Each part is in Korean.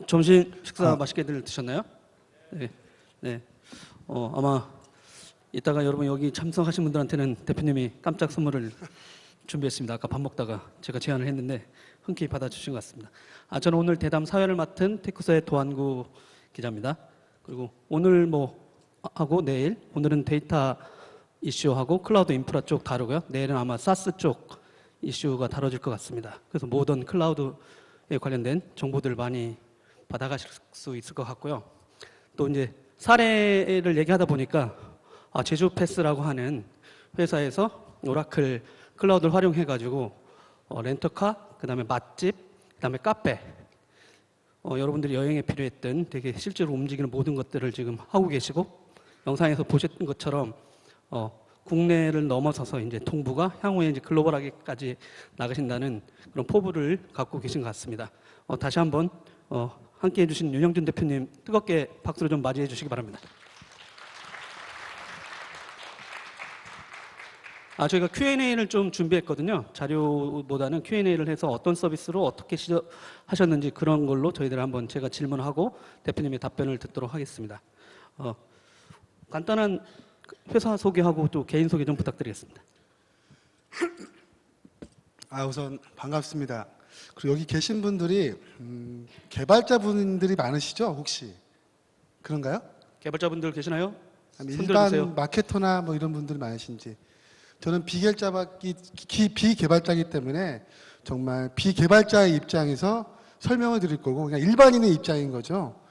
점심 식사 맛있게들 드셨나요? 네. 네. 아마 이따가 여러분 여기 참석하신 분들한테는 대표님이 깜짝 선물을 준비했습니다. 아까 밥 먹다가 제가 제안을 했는데 흔쾌히 받아주신 것 같습니다. 저는 오늘 대담 사회를 맡은 테크서의 도안구 기자입니다. 그리고 오늘 하고 내일, 오늘은 데이터 이슈하고 클라우드 인프라 쪽 다루고요. 내일은 아마 사스 쪽 이슈가 다뤄질 것 같습니다. 그래서 모든 클라우드에 관련된 정보들을 많이 받아가실 수 있을 것 같고요. 또 이제 사례를 얘기하다 보니까 제주패스라고 하는 회사에서 오라클 클라우드를 활용해가지고 렌터카, 그다음에 맛집, 그다음에 카페, 여러분들이 여행에 필요했던 되게 실제로 움직이는 모든 것들을 지금 하고 계시고 영상에서 보셨던 것처럼 국내를 넘어서서 이제 통부가 향후에 이제 글로벌하게까지 나가신다는 그런 포부를 갖고 계신 것 같습니다. 다시 한번 함께 해주신 윤영준 대표님 뜨겁게 박수로 좀 맞이해 주시기 바랍니다. 저희가 Q&A를 좀 준비했거든요. 자료보다는 Q&A를 해서 어떤 서비스로 어떻게 하셨는지 그런 걸로 저희들 한번 제가 질문하고 대표님의 답변을 듣도록 하겠습니다. 간단한 회사 소개하고 또 개인 소개 좀 부탁드리겠습니다. 우선 반갑습니다. 그리고 여기 계신 분들이 개발자분들이 많으시죠? 혹시 그런가요? 개발자분들 계시나요? 일반 마케터나 이런 분들이 많으신지. 저는 비개발자이기 때문에 정말 비개발자의 입장에서 설명을 드릴 거고 그냥 일반인의 입장인 거죠.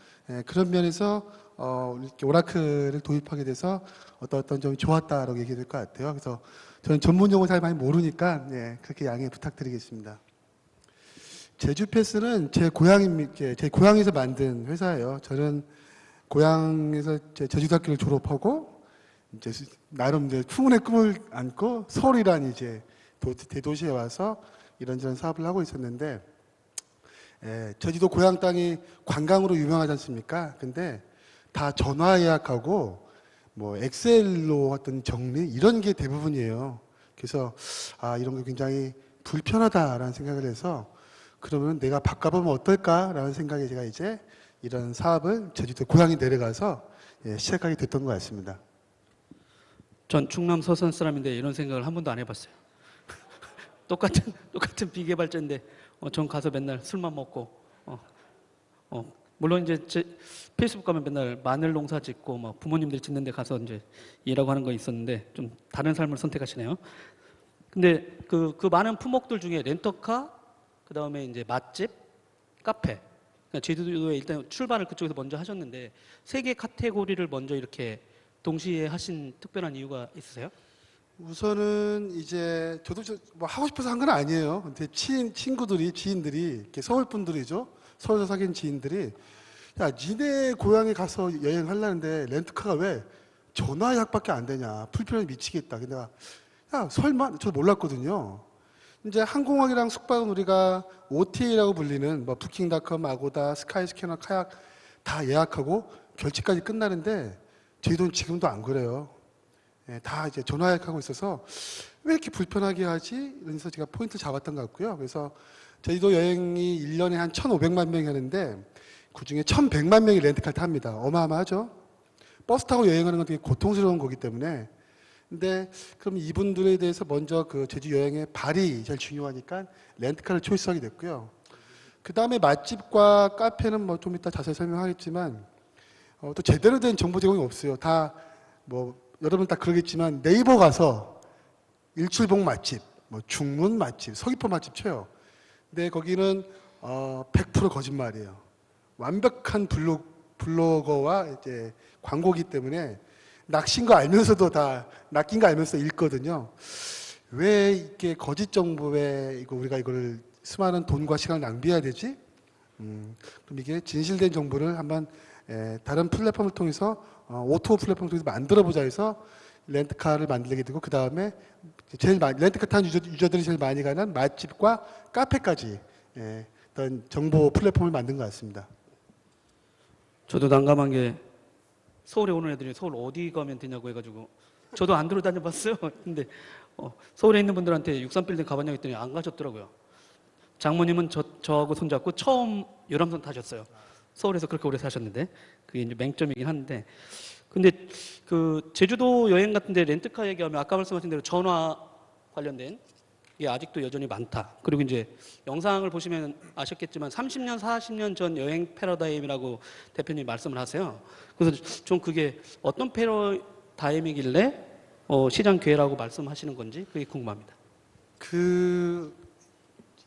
그런 면에서 이렇게 오라클을 도입하게 돼서 어떤 점이 좋았다라고 얘기될 것 같아요. 그래서 저는 전문 용어 잘 많이 모르니까 그렇게 양해 부탁드리겠습니다. 제주패스는 제 고향에서 만든 회사예요. 저는 고향에서 제주대학교를 졸업하고 이제 나름 풍운의 꿈을 안고 서울이란 이제 대도시에 와서 이런저런 사업을 하고 있었는데, 제주도 고향 땅이 관광으로 유명하지 않습니까? 근데 다 전화 예약하고 엑셀로 어떤 정리 이런 게 대부분이에요. 그래서 이런 게 굉장히 불편하다라는 생각을 해서 그러면 내가 바꿔보면 어떨까라는 생각에 제가 이제 이런 사업을 제주도 고향에 내려가서 시작하게 됐던 것 같습니다. 전 충남 서산 사람인데 이런 생각을 한 번도 안 해봤어요. 똑같은 비개발자인데 전 가서 맨날 술만 먹고 물론 이제 제 페이스북 가면 맨날 마늘 농사 짓고 부모님들 짓는 데 가서 이제 일하고 하는 거 있었는데 좀 다른 삶을 선택하시네요. 근데 그 많은 품목들 중에 렌터카, 그다음에 이제 맛집, 카페, 제주도에 일단 출발을 그쪽에서 먼저 하셨는데 세 개 카테고리를 먼저 이렇게 동시에 하신 특별한 이유가 있으세요? 우선은 이제 저도 하고 싶어서 한 건 아니에요. 근데 친구들이, 지인들이, 이렇게 서울 분들이죠. 서울에서 사귄 지인들이 니네 고향에 가서 여행하려는데 렌트카가 왜 전화 예약밖에 안 되냐. 불편해 미치겠다. 근데 내가 설마? 저도 몰랐거든요. 이제 항공학이랑 숙박은 우리가 OTA라고 불리는 부킹닷컴, 아고다, 스카이스캐너, 카약 다 예약하고 결제까지 끝나는데 저희도 지금도 안 그래요. 다 이제 전화 예약하고 있어서 왜 이렇게 불편하게 하지? 이러면서 제가 포인트를 잡았던 것 같고요. 그래서 저희도 여행이 1년에 한 1,500만 명이 하는데 그중에 1,100만 명이 렌트카를 탑니다. 어마어마하죠? 버스 타고 여행하는 건 되게 고통스러운 거기 때문에. 근데 그럼 이분들에 대해서 먼저 그 제주 여행의 발이 제일 중요하니까 렌트카를 초이스하게 됐고요. 그 다음에 맛집과 카페는 좀 이따 자세히 설명하겠지만 또 제대로 된 정보 제공이 없어요. 다 여러분 다 그러겠지만 네이버 가서 일출봉 맛집, 중문 맛집, 서귀포 맛집 쳐요. 근데 거기는 100% 거짓말이에요. 완벽한 블로거와 이제 광고기 때문에 낚인 거 알면서도 다 낚인 거 알면서 읽거든요. 왜 이렇게 거짓 정보에 우리가 이걸 수많은 돈과 시간을 낭비해야 되지? 그럼 이게 진실된 정보를 한번 다른 플랫폼을 통해서 오토 플랫폼을 통해서 만들어보자 해서 렌트카를 만들게 되고 그 다음에 렌트카 타는 유저들이 제일 많이 가는 맛집과 카페까지 어떤 정보 플랫폼을 만든 것 같습니다. 저도 난감한 게 서울에 오는 애들이 서울 어디 가면 되냐고 해가지고 저도 안 돌아다녀봤어요. 근데 서울에 있는 분들한테 63빌딩 가봤냐고 했더니 안 가셨더라고요. 장모님은 저하고 손잡고 처음 유람선 타셨어요. 서울에서 그렇게 오래 사셨는데 그게 이제 맹점이긴 한데 근데 그 제주도 여행 같은데 렌트카 얘기하면 아까 말씀하신 대로 전화 관련된 게 아직도 여전히 많다. 그리고 이제 영상을 보시면 아셨겠지만 30년, 40년 전 여행 패러다임이라고 대표님이 말씀을 하세요. 그래서 좀 그게 어떤 패러다임이길래 시장 기회라고 말씀하시는 건지 그게 궁금합니다. 그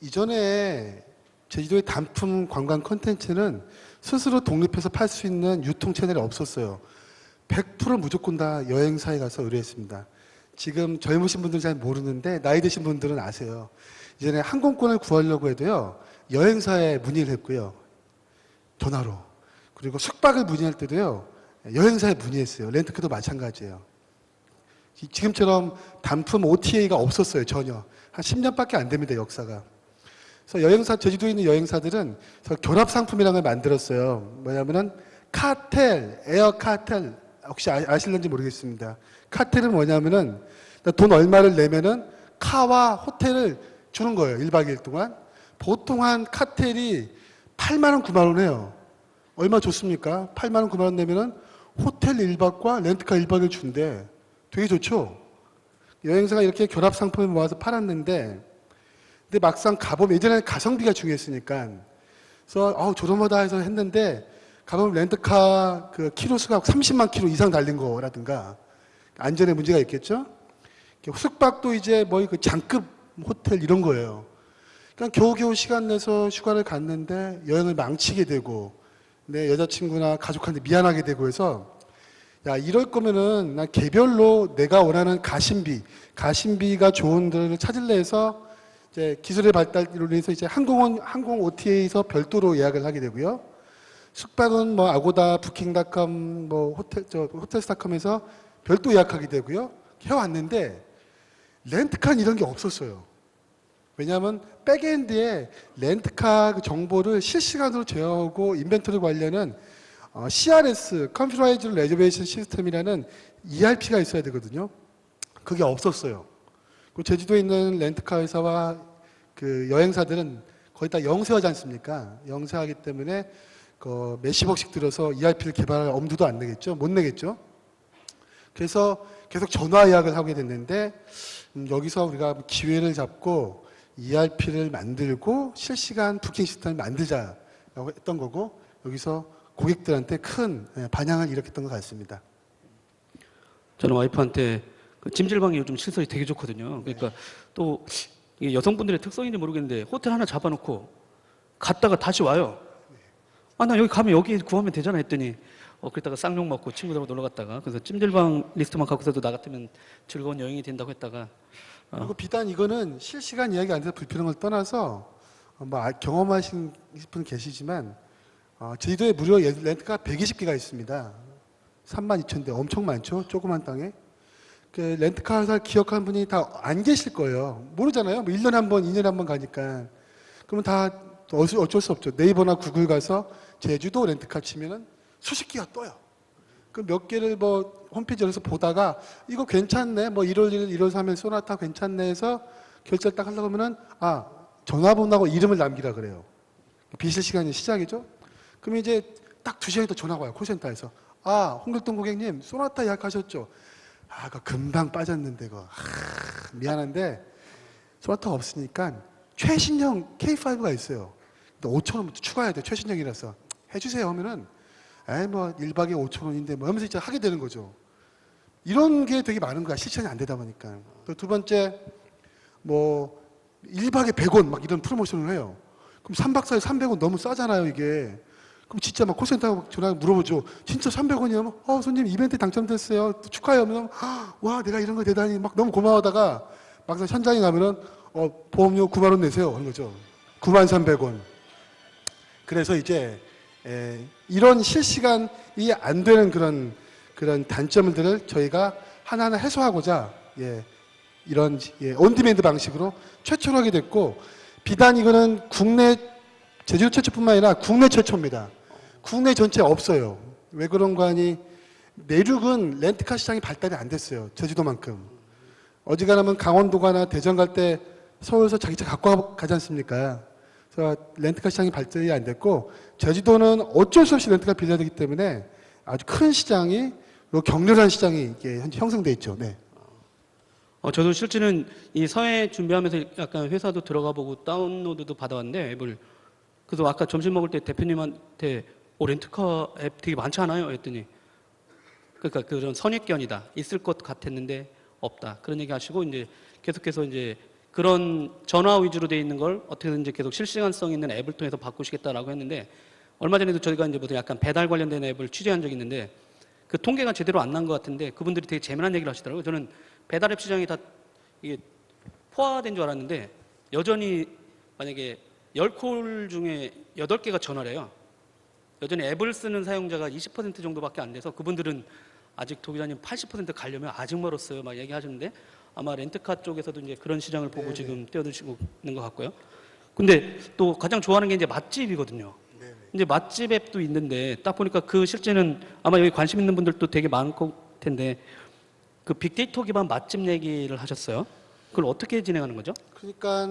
이전에 제주도의 단품 관광 콘텐츠는 스스로 독립해서 팔 수 있는 유통 채널이 없었어요. 100% 무조건 다 여행사에 가서 의뢰했습니다. 지금 젊으신 분들은 잘 모르는데 나이 드신 분들은 아세요. 이전에 항공권을 구하려고 해도요. 여행사에 문의를 했고요. 전화로. 그리고 숙박을 문의할 때도요. 여행사에 문의했어요. 렌트카도 마찬가지예요. 지금처럼 단품 OTA가 없었어요. 전혀. 한 10년밖에 안 됩니다. 역사가. 그래서 여행사, 제주도에 있는 여행사들은 결합 상품이라는 걸 만들었어요. 뭐냐면은 카텔, 에어 카텔. 혹시 아실는지 모르겠습니다. 카텔은 뭐냐면은 돈 얼마를 내면은 카와 호텔을 주는 거예요. 1박 2일 동안. 보통 한 카텔이 8만 원, 9만 원 해요. 얼마 줬습니까? 8만 원, 9만 원 내면은 호텔 1박과 렌트카 1박을 준대. 되게 좋죠? 여행사가 이렇게 결합 상품을 모아서 팔았는데 근데 막상 가보면 예전에는 가성비가 중요했으니까 그래서 저렴하다 해서 했는데 가보면 렌트카 그 키로수가 30만 키로 이상 달린 거라든가 안전에 문제가 있겠죠? 숙박도 이제 뭐 그 장급 호텔 이런 거예요. 그러니까 겨우겨우 시간 내서 휴가를 갔는데 여행을 망치게 되고 내 여자친구나 가족한테 미안하게 되고 해서 야 이럴 거면은 나 개별로 내가 원하는 가심비가 좋은 데를 찾을래 해서 이제 기술의 발달로 인해서 이제 항공 OTA에서 별도로 예약을 하게 되고요. 숙박은 뭐 아고다, 부킹닷컴, 뭐 호텔스닷컴에서 별도 예약하게 되고요. 해왔는데 렌트카는 이런 게 없었어요. 왜냐하면 백엔드에 렌트카 그 정보를 실시간으로 제어하고 인벤토리 관리하는 CRS, Computerized Reservation System이라는 ERP가 있어야 되거든요. 그게 없었어요. 제주도에 있는 렌트카 회사와 그 여행사들은 거의 다 영세하지 않습니까? 영세하기 때문에 그 몇십억씩 들어서 ERP를 개발할 엄두도 안 내겠죠? 못 내겠죠? 그래서 계속 전화 예약을 하게 됐는데 여기서 우리가 기회를 잡고 ERP를 만들고 실시간 부킹 시스템을 만들자라고 했던 거고 여기서 고객들한테 큰 반향을 일으켰던 것 같습니다. 저는 와이프한테 그 찜질방이 요즘 시설이 되게 좋거든요. 그러니까 또 이게 여성분들의 특성인지 모르겠는데 호텔 하나 잡아놓고 갔다가 다시 와요. 나 여기 가면 여기 구하면 되잖아 했더니 그랬다가 쌍욕 먹고 친구들하고 놀러 갔다가 그래서 찜질방 리스트만 갖고서도 나 같으면 즐거운 여행이 된다고 했다가 그리고 비단 이거는 실시간 이야기 안 돼서 불편한 걸 떠나서 경험하신 분 계시지만 제주도에 무료 렌트가 120개가 있습니다. 32,000대 엄청 많죠? 조그만 땅에. 그 렌트카 회사 기억하는 분이 다 안 계실 거예요. 모르잖아요. 뭐 1년에 한 번, 2년에 한 번 가니까. 그러면 다 어쩔 수 없죠. 네이버나 구글 가서 제주도 렌트카 치면은 수십 개가 떠요. 그 몇 개를 뭐 홈페이지 열어서 보다가 이거 괜찮네. 뭐 1월 1일, 1월 3일 소나타 괜찮네 해서 결제를 딱 하려고 하면은 전화번호하고 이름을 남기라 그래요. 비실 시간이 시작이죠. 그러면 이제 딱 2시간이 더 전화가 와요. 콜센터에서. 홍길동 고객님 소나타 예약하셨죠? 그거 금방 빠졌는데 그거. 미안한데 소나타가 없으니까 최신형 K5가 있어요. 근데 5,000원부터 추가해야 돼. 최신형이라서. 해주세요 하면은 뭐 1박에 5,000원인데 뭐 하면서 진짜 하게 되는 거죠. 이런 게 되게 많은 거야. 실천이 안 되다 보니까. 또 두 번째 뭐 1박에 100원 막 이런 프로모션을 해요. 그럼 3박 4일 300원 너무 싸잖아요 이게. 그럼 진짜 막 콜센터 전화 물어보죠. 진짜 300원이요? 손님 이벤트 당첨됐어요. 또 축하해요. 하면 와 내가 이런 거 대단히 막 너무 고마워하다가 막상 현장에 가면은 보험료 9만 원 내세요 하는 거죠. 93,100원. 그래서 이제 이런 실시간이 안 되는 그런 단점들을 저희가 하나하나 해소하고자 이런 온디맨드 방식으로 최초로 하게 됐고 비단 이거는 국내 제주도 최초뿐만 아니라 국내 최초입니다. 국내 전체에 없어요. 왜 그런가 하니 내륙은 렌트카 시장이 발달이 안 됐어요. 제주도만큼. 어지간하면 강원도 가나 대전 갈 때 서울에서 자기 차 갖고 가지 않습니까? 그래서 렌트카 시장이 발전이 안 됐고 제주도는 어쩔 수 없이 렌트카 빌려야 되기 때문에 아주 큰 시장이 그리고 격렬한 시장이 이게 현재 형성돼 있죠. 네. 저도 실제는 이 서해 준비하면서 약간 회사도 들어가 보고 다운로드도 받아왔는데 앱을. 그래서 아까 점심 먹을 때 대표님한테 렌트카 앱 되게 많지 않아요? 했더니 그러니까 그런 선입견이다. 있을 것 같았는데 없다. 그런 얘기 하시고 이제 계속해서 이제 그런 전화 위주로 돼 있는 걸 어떻게든 이제 계속 실시간성 있는 앱을 통해서 바꾸시겠다라고 했는데 얼마 전에도 저희가 이제 무슨 약간 배달 관련된 앱을 취재한 적이 있는데 그 통계가 제대로 안 난 것 같은데 그분들이 되게 재미난 얘기를 하시더라고요. 저는 배달앱 시장이 다 이게 포화된 줄 알았는데 여전히 만약에 10콜 중에 8개가 전화래요. 여전히 앱을 쓰는 사용자가 20% 정도밖에 안 돼서 그분들은 아직 도기자님 80% 가려면 아직 멀었어요. 막 얘기하셨는데 아마 렌트카 쪽에서도 이제 그런 시장을 보고 지금 뛰어드시고 있는 것 같고요. 근데 또 가장 좋아하는 게 이제 맛집이거든요. 이제 맛집 앱도 있는데 딱 보니까 그 실제는 아마 여기 관심 있는 분들도 되게 많을 텐데 그 빅데이터 기반 맛집 얘기를 하셨어요. 그걸 어떻게 진행하는 거죠? 그러니까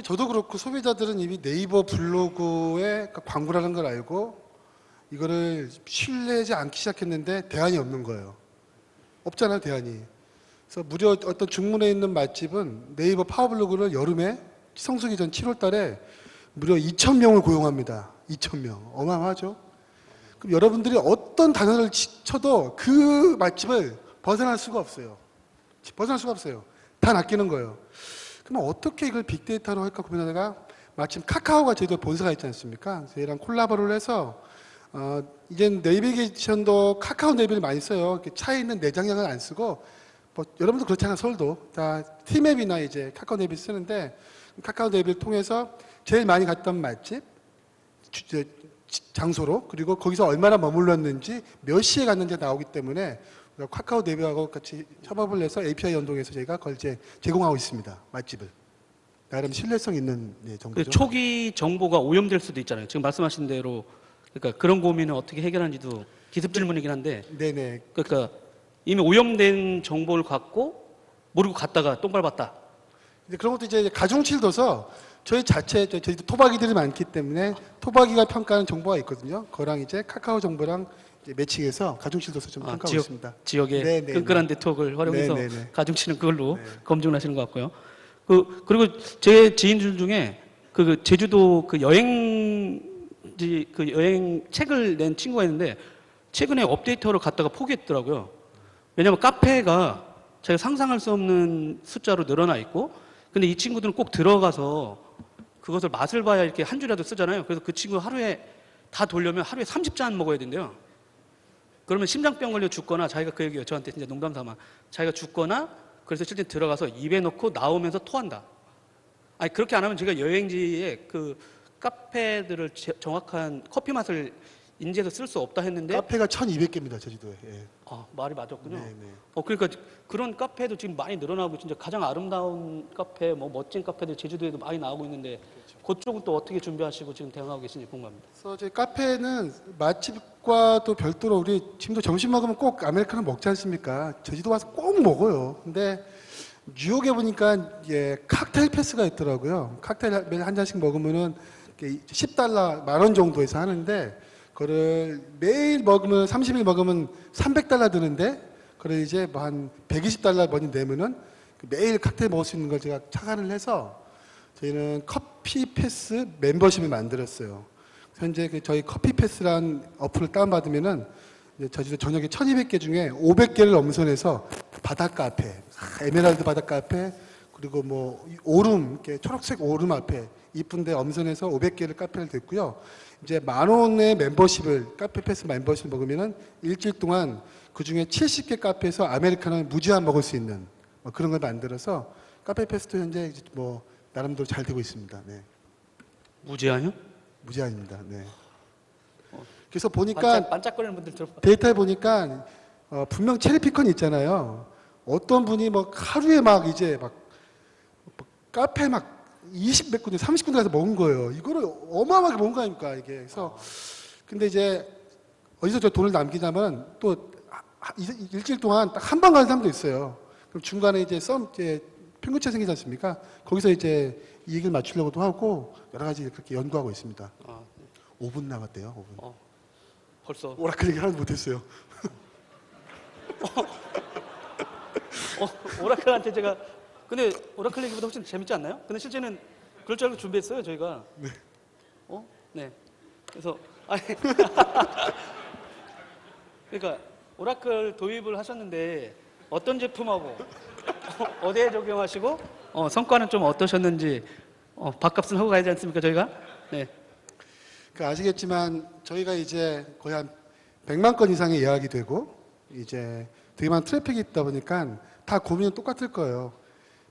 저도 그렇고 소비자들은 이미 네이버 블로그에 광고라는 걸 알고 이거를 신뢰하지 않기 시작했는데 대안이 없는 거예요. 없잖아요, 대안이. 그래서 무려 어떤 중문에 있는 맛집은 네이버 파워블로그를 여름에 성수기 전 7월 달에 무려 2,000명을 고용합니다. 2,000명. 어마어마하죠? 그럼 여러분들이 어떤 단어를 쳐도 그 맛집을 벗어날 수가 없어요. 벗어날 수가 없어요. 다 낚이는 거예요. 그럼 어떻게 이걸 빅데이터로 할까 고민하다가 마침 카카오가 제주도 본사가 있지 않습니까? 저희랑 콜라보를 해서 이젠 내비게이션도 카카오 내비를 많이 써요. 이렇게 차에 있는 내장량을 안 쓰고 뭐 여러분도 그렇잖아요. 서울도 다 티맵이나 이제 카카오 내비 쓰는데 카카오 내비를 통해서 제일 많이 갔던 맛집 장소로 그리고 거기서 얼마나 머물렀는지 몇 시에 갔는지 나오기 때문에 카카오 내비하고 같이 협업을 해서 API 연동해서 저희가 그걸 이제 제공하고 있습니다. 맛집을. 나름 신뢰성 있는 정보죠. 그 초기 정보가 오염될 수도 있잖아요. 지금 말씀하신 대로 그러니까 그런 고민을 어떻게 해결하는지도 기습 질문이긴 한데 네네. 그러니까 이미 오염된 정보를 갖고 모르고 갔다가 똥 밟았다. 근데 그런 것도 이제 가중치를 둬서 저희도 토박이들이 많기 때문에 토박이가 평가하는 정보가 있거든요. 그거랑 이제 카카오 정보랑 이제 매칭해서 가중치를 둬서 좀 평가하고 있습니다. 지역의 네네네. 끈끈한 네트워크를 활용해서 네네네. 가중치는 그걸로 네. 검증을 하시는 것 같고요. 그리고 제 지인들 중에 그 제주도 그 여행지 그 여행 책을 낸 친구가 있는데 최근에 업데이터를 갖다가 포기했더라고요. 왜냐하면 카페가 제가 상상할 수 없는 숫자로 늘어나 있고 근데 이 친구들은 꼭 들어가서 그것을 맛을 봐야 이렇게 한 줄이라도 쓰잖아요. 그래서 그 친구 하루에 다 돌려면 하루에 30잔 먹어야 된대요. 그러면 심장병 걸려 죽거나 자기가 그 얘기예요. 저한테 진짜 농담 삼아. 자기가 죽거나 그래서 실제 들어가서 입에 넣고 나오면서 토한다. 아니 그렇게 안 하면 제가 여행지에 그 카페들을 정확한 커피 맛을 인지해서 쓸 수 없다 했는데 카페가 1,200개입니다. 제주도에. 예. 말이 맞았군요. 네네. 그러니까 그런 카페도 지금 많이 늘어나고 진짜 가장 아름다운 카페, 뭐 멋진 카페들 제주도에도 많이 나오고 있는데 그쪽은 또 어떻게 준비하시고 지금 대응하고 계신지 궁금합니다. 그래서 저희 카페는 맛집과 또 별도로 우리 지금도 점심 먹으면 꼭 아메리카노 먹지 않습니까? 제주도 와서 꼭 먹어요. 근데 뉴욕에 보니까 칵테일 패스가 있더라고요. 칵테일 매일 한 잔씩 먹으면은 $10 10,000원 정도에서 하는데 그거를 매일 먹으면 30일 먹으면 $300 드는데 그걸 이제 뭐 한 $120 먼저 내면은 매일 칵테일 먹을 수 있는 걸 제가 착안을 해서 저희는 커피 패스 멤버십을 만들었어요. 현재 저희 커피 패스란 어플을 다운받으면은 제주도 전역에 1,200개 중에 500개를 엄선해서 바닷가 앞에, 에메랄드 바닷가 앞에, 그리고 뭐 오름, 이렇게 초록색 오름 앞에 이쁜데 엄선해서 500개를 카페를 됐고요. 이제 10,000원의 멤버십을 카페 패스 멤버십 먹으면은 일주일 동안 그 중에 70개 카페에서 아메리카노를 무제한 먹을 수 있는 뭐 그런 걸 만들어서 카페 패스도 현재 뭐 나름대로 잘 되고 있습니다. 네. 무제한요? 무제한입니다. 네. 그래서 보니까 반짝거리는 분들 들어. 데이터에 보니까 분명 체리피컨이 있잖아요. 어떤 분이 뭐 하루에 막 이제 막 카페 막 20몇 군데, 30군데 가서 먹은 거예요. 이거를 어마어마하게 먹은 거 아닙니까, 이게. 그래서 근데 이제 어디서 저 돈을 남기냐면 또 일주일 동안 딱 한 번 가는 사람도 있어요. 그럼 중간에 이제 평균치 생기지 않습니까? 거기서 이제 이익을 맞추려고도 하고 여러 가지 그렇게 연구하고 있습니다. 아, 5분 남았대요. 5분. 벌써 오라클 얘기 하나도 못했어요. 오라클한테 제가 근데 오라클 얘기보다 훨씬 재밌지 않나요? 근데 실제는 그럴 줄 알고 준비했어요 저희가. 네. 네. 그래서 아니 그러니까 오라클 도입을 하셨는데 어떤 제품하고 어디에 적용하시고 성과는 좀 어떠셨는지 밥값은 하고 가야지 않습니까 저희가? 네. 그 아시겠지만 저희가 이제 거의 한 100만 건 이상의 예약이 되고 이제 되게 많은 트래픽이 있다 보니까 다 고민은 똑같을 거예요.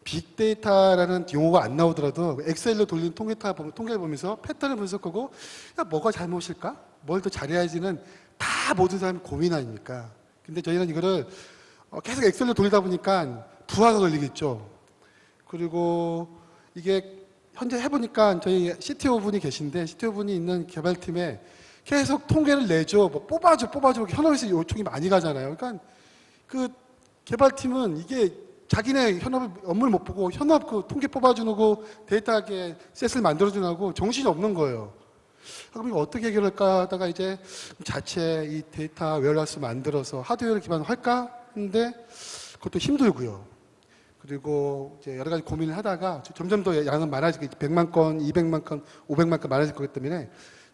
빅데이터라는 용어가 안 나오더라도 엑셀로 돌린 통계를 보면서 패턴을 분석하고 야 뭐가 잘못일까? 뭘 더 잘해야지는 다 모든 사람이 고민 아닙니까? 근데 저희는 이거를 계속 엑셀로 돌리다 보니까 부하가 걸리겠죠. 그리고 이게 현재 해보니까 저희 CTO 분이 계신데 CTO 분이 있는 개발팀에 계속 통계를 내줘, 뭐 뽑아줘, 현업에서 요청이 많이 가잖아요. 그러니까 그 개발팀은 이게 자기네 현업 업무를 못 보고 현업 그 통계 뽑아주는 거 데이터하게 셋을 만들어주느라고 정신이 없는 거예요. 그럼 이거 어떻게 해결할까 하다가 이제 자체 이 데이터 웨어하우스 만들어서 하드웨어를 기반으로 할까 했는데 그것도 힘들고요. 그리고 이제 여러 가지 고민을 하다가 점점 더 양은 많아지고 100만 건, 200만 건, 500만 건 많아질 거기 때문에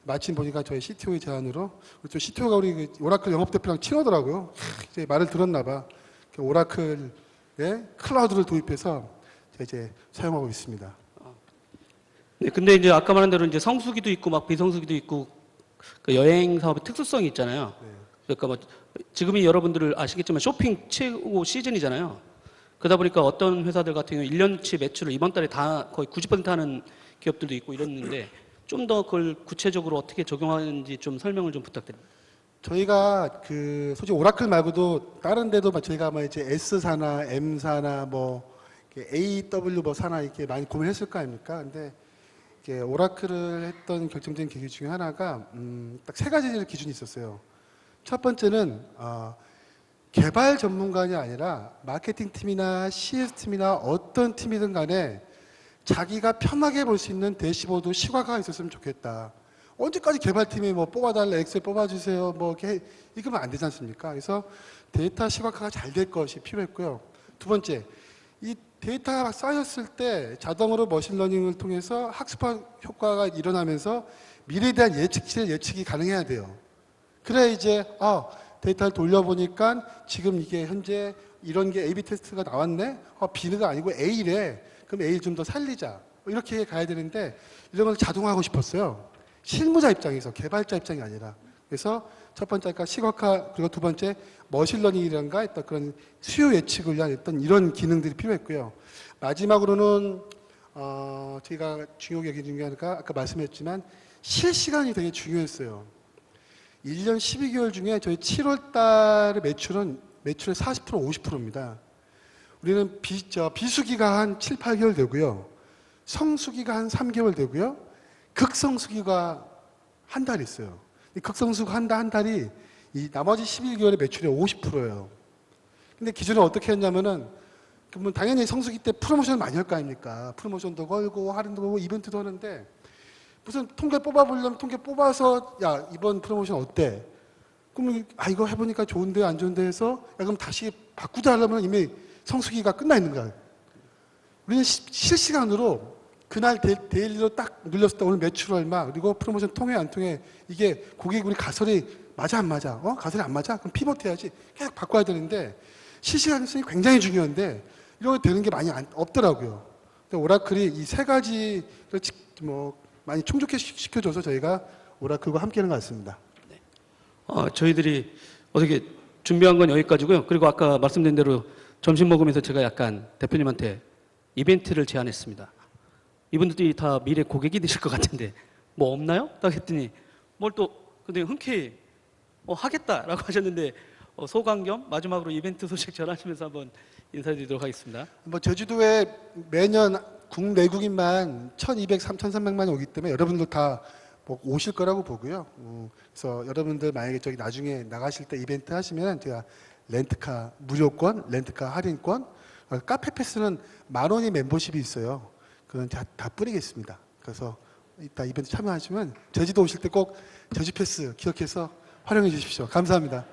마침 보니까 저희 CTO의 제안으로 또 CTO가 우리 오라클 영업대표랑 친하더라고요. 이제 말을 들었나 봐. 오라클에 클라우드를 도입해서 이제 사용하고 있습니다. 네, 근데 이제 아까 말한 대로 이제 성수기도 있고 막 비성수기도 있고 그 여행 사업의 특수성이 있잖아요. 네. 그러니까 뭐 지금이 여러분들 아시겠지만 쇼핑 최고 시즌이잖아요. 그러다 보니까 어떤 회사들 같은 경우 1년치 매출을 이번 달에 다 거의 90% 하는 기업들도 있고 이랬는데 좀 더 그걸 구체적으로 어떻게 적용하는지 좀 설명을 좀 부탁드립니다. 저희가 그 솔직히 오라클 말고도 다른 데도 저희가 뭐 이제 S사나 M사나 뭐 AW 뭐 사나 이렇게 많이 고민했을 거 아닙니까? 근데 이게 오라클을 했던 결정적인 계기 중에 하나가 딱 세 가지 기준이 있었어요. 첫 번째는 개발 전문가가 아니라 마케팅 팀이나 CS 팀이나 어떤 팀이든 간에 자기가 편하게 볼 수 있는 대시보드 시각화가 있었으면 좋겠다. 언제까지 개발팀이 뭐 뽑아달라, 엑셀 뽑아주세요, 뭐 이렇게 이거면 안 되지 않습니까? 그래서 데이터 시각화가 잘 될 것이 필요했고요. 두 번째, 이 데이터가 쌓였을 때 자동으로 머신러닝을 통해서 학습 효과가 일어나면서 미래에 대한 예측이 가능해야 돼요. 그래 이제 데이터를 돌려보니까 지금 이게 현재 이런 게 A/B 테스트가 나왔네. B가 아니고 A래. 그럼 A를 좀 더 살리자. 이렇게 가야 되는데 이런 걸 자동화하고 싶었어요. 실무자 입장에서 개발자 입장이 아니라. 그래서 첫 번째가 시각화 그리고 두 번째 머신러닝이란가 했던 그런 수요 예측을 위한 어떤 이런 기능들이 필요했고요. 마지막으로는 제가 중요하게 여긴 중에 하나가 아까 말씀했지만 실시간이 되게 중요했어요. 1년 12개월 중에 저희 7월 달의 매출의 40% 50%입니다. 우리는 비수기가 한 7, 8개월 되고요. 성수기가 한 3개월 되고요. 극성수기가 한 달 있어요. 이 극성수가 한 달이 이 나머지 11개월의 매출의 50%예요. 근데 기존에 어떻게 했냐면은 그러면 당연히 성수기 때 프로모션을 많이 할 거 아닙니까? 프로모션도 걸고 할인도 걸고 이벤트도 하는데 무슨 통계 뽑아보려면 통계 뽑아서 야 이번 프로모션 어때? 그러면 이거 해보니까 좋은데 안 좋은데 해서 야 그럼 다시 바꾸자 하려면 이미 성수기가 끝나 있는 거야. 우리는 실시간으로 그날 데일리로 딱 눌렸을 때 오늘 매출 얼마 그리고 프로모션 통해 안 통해 이게 고객 우리 가설이 맞아 안 맞아? 가설이 안 맞아? 그럼 피벗 해야지. 계속 바꿔야 되는데 실시간성이 굉장히 중요한데 이런 게 되는 게 많이 없더라고요. 오라클이 이 세 가지를 뭐 많이 충족해 시켜줘서 저희가 오라클과 함께하는 것 같습니다. 저희들이 어떻게 준비한 건 여기까지고요. 그리고 아까 말씀드린 대로 점심 먹으면서 제가 약간 대표님한테 이벤트를 제안했습니다. 이분들이 다 미래 고객이 되실 것 같은데 뭐 없나요? 딱 했더니 뭘 또 근데 흔쾌히 하겠다라고 하셨는데 소감 겸 마지막으로 이벤트 소식 전하시면서 한번 인사드리도록 하겠습니다. 뭐 제주도에 매년 국내국인만 1,200, 3,300만이 오기 때문에 여러분들 다 뭐 오실 거라고 보고요. 그래서 여러분들 만약에 저기 나중에 나가실 때 이벤트 하시면 제가 렌트카 무료권, 렌트카 할인권, 카페 패스는 10,000원이 멤버십이 있어요. 그건 다 뿌리겠습니다. 그래서 이따 이벤트 참여하시면 제주도 오실 때 꼭 제주 패스 기억해서 활용해 주십시오. 감사합니다.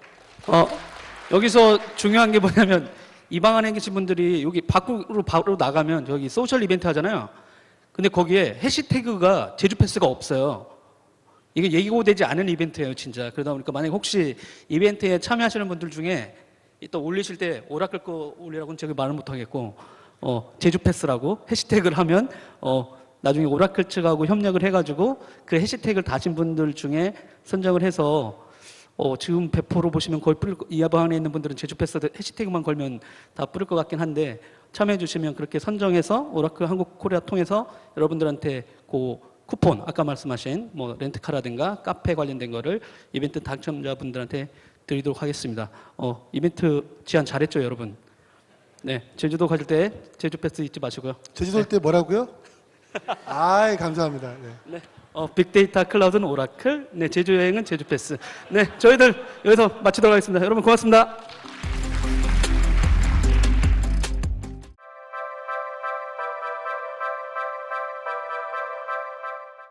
여기서 중요한 게 뭐냐면 이 방 안에 계신 분들이 여기 밖으로 바로 나가면 저기 소셜 이벤트 하잖아요. 근데 거기에 해시태그가 제주 패스가 없어요. 이게 예고되지 않은 이벤트예요, 진짜. 그러다 보니까 만약에 혹시 이벤트에 참여하시는 분들 중에 이따 올리실 때 오라클 거 올리라고는 제가 말을 못 하겠고, 제주 패스라고 해시태그를 하면, 나중에 오라클 측하고 협력을 해가지고 그 해시태그를 다신 분들 중에 선정을 해서 지금 배포로 보시면 거의 이 방에 있는 분들은 제주 패스 해시태그만 걸면 다 뿌릴 것 같긴 한데 참여해 주시면 그렇게 선정해서 오라클 한국 코리아 통해서 여러분들한테 그 쿠폰 아까 말씀하신 뭐 렌트카라든가 카페 관련된 거를 이벤트 당첨자분들한테 드리도록 하겠습니다. 이벤트 제안 잘했죠, 여러분? 네, 제주도 가실 때 제주 패스 잊지 마시고요. 제주도 올 때 뭐라고요? 아이, 감사합니다. 네. 네. 빅데이터 클라우드는 오라클, 네, 제주 여행은 제주 패스. 네, 저희들 여기서 마치도록 하겠습니다. 여러분 고맙습니다.